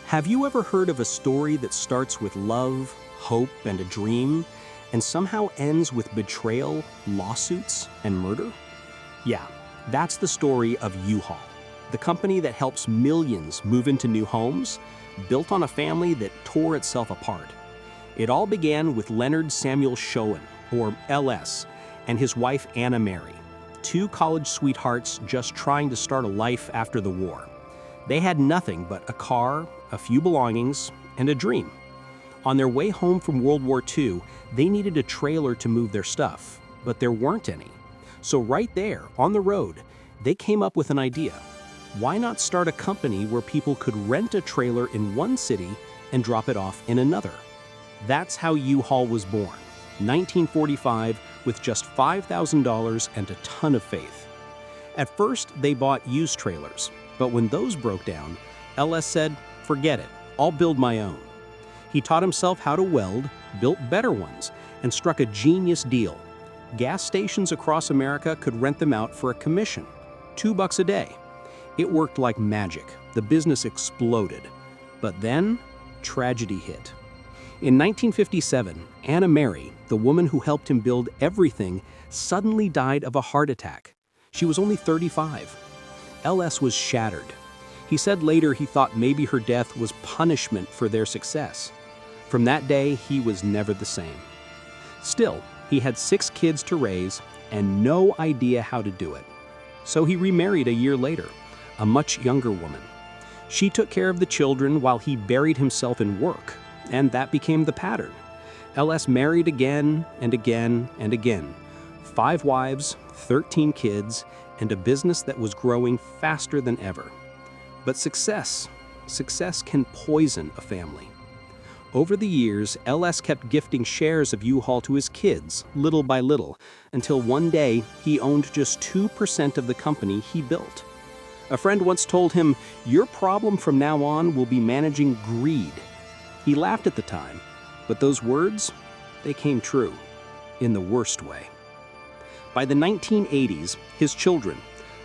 Have you ever heard of a story that starts with love, hope, and a dream, and somehow ends with betrayal, lawsuits, and murder? Yeah, that's the story of U-Haul, the company that helps millions move into new homes, built on a family that tore itself apart. It all began with Leonard Samuel Schoen, or LS, and his wife Anna Mary, two college sweethearts just trying to start a life after the war. They had nothing but a car, a few belongings, and a dream. On their way home from World War II, they needed a trailer to move their stuff, but there weren't any. So right there, on the road, they came up with an idea. Why not start a company where people could rent a trailer in one city and drop it off in another? That's how U-Haul was born, 1945, with just $5,000 and a ton of faith. At first, they bought used trailers, but when those broke down, LS said, "Forget it, I'll build my own." He taught himself how to weld, built better ones, and struck a genius deal. Gas stations across America could rent them out for a commission, $2 a day. It worked like magic. The business exploded. But then, tragedy hit. In 1957, Anna Mary, the woman who helped him build everything, suddenly died of a heart attack. She was only 35. LS was shattered. He said later he thought maybe her death was punishment for their success. From that day, he was never the same. Still, he had 6 kids to raise and no idea how to do it. So he remarried a year later, a much younger woman. She took care of the children while he buried himself in work, and that became the pattern. LS married again and again and again. 5 wives, 13 kids, and a business that was growing faster than ever. But success can poison a family. Over the years, LS kept gifting shares of U-Haul to his kids, little by little, until one day he owned just 2% of the company he built. A friend once told him, "Your problem from now on will be managing greed." He laughed at the time, but those words, they came true, in the worst way. By the 1980s, his children,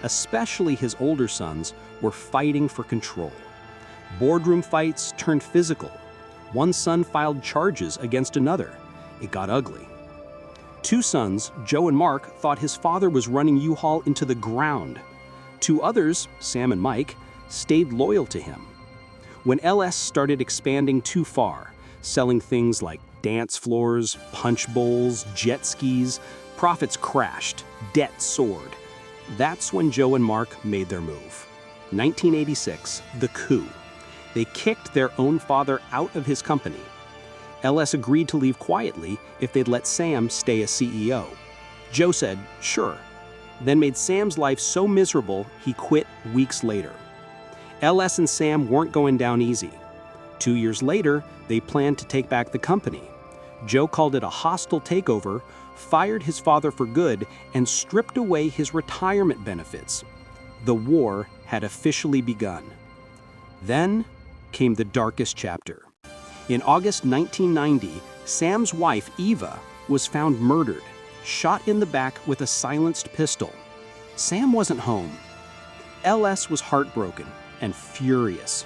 especially his older sons, were fighting for control. Boardroom fights turned physical. One son filed charges against another. It got ugly. 2 sons, Joe and Mark, thought his father was running U-Haul into the ground. 2 others, Sam and Mike, stayed loyal to him. When LS started expanding too far, selling things like dance floors, punch bowls, jet skis, profits crashed, debt soared. That's when Joe and Mark made their move. 1986, the coup. They kicked their own father out of his company. LS agreed to leave quietly if they'd let Sam stay as CEO. Joe said, sure, then made Sam's life so miserable he quit weeks later. LS and Sam weren't going down easy. 2 years later, they planned to take back the company. Joe called it a hostile takeover, fired his father for good, and stripped away his retirement benefits. The war had officially begun. Then came the darkest chapter. In August 1990, Sam's wife, Eva, was found murdered, shot in the back with a silenced pistol. Sam wasn't home. LS was heartbroken and furious.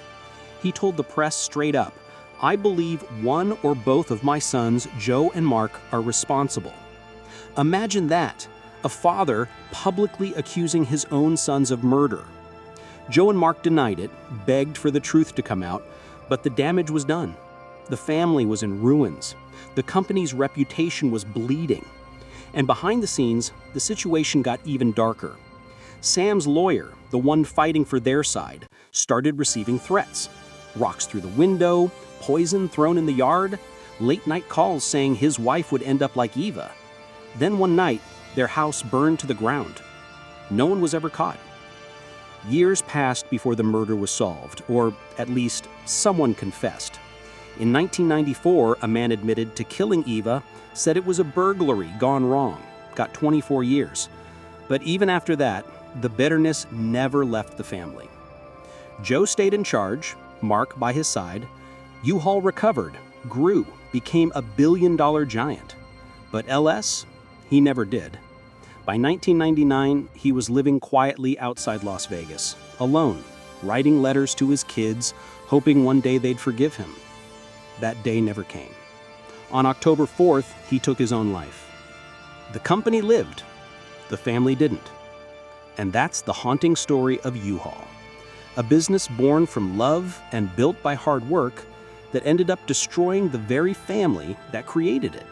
He told the press straight up, "I believe one or both of my sons, Joe and Mark, are responsible." Imagine that, a father publicly accusing his own sons of murder. Joe and Mark denied it, begged for the truth to come out, but the damage was done. The family was in ruins. The company's reputation was bleeding. And behind the scenes, the situation got even darker. Sam's lawyer, the one fighting for their side, started receiving threats. Rocks through the window, poison thrown in the yard, late-night calls saying his wife would end up like Eva. Then one night, their house burned to the ground. No one was ever caught. Years passed before the murder was solved, or at least someone confessed. In 1994, a man admitted to killing Eva, said it was a burglary gone wrong, got 24 years. But even after that, the bitterness never left the family. Joe stayed in charge, Mark by his side. U-Haul recovered, grew, became a billion-dollar giant. But LS, he never did. By 1999, he was living quietly outside Las Vegas, alone, writing letters to his kids, hoping one day they'd forgive him. That day never came. On October 4th, he took his own life. The company lived, the family didn't. And that's the haunting story of U-Haul, a business born from love and built by hard work that ended up destroying the very family that created it.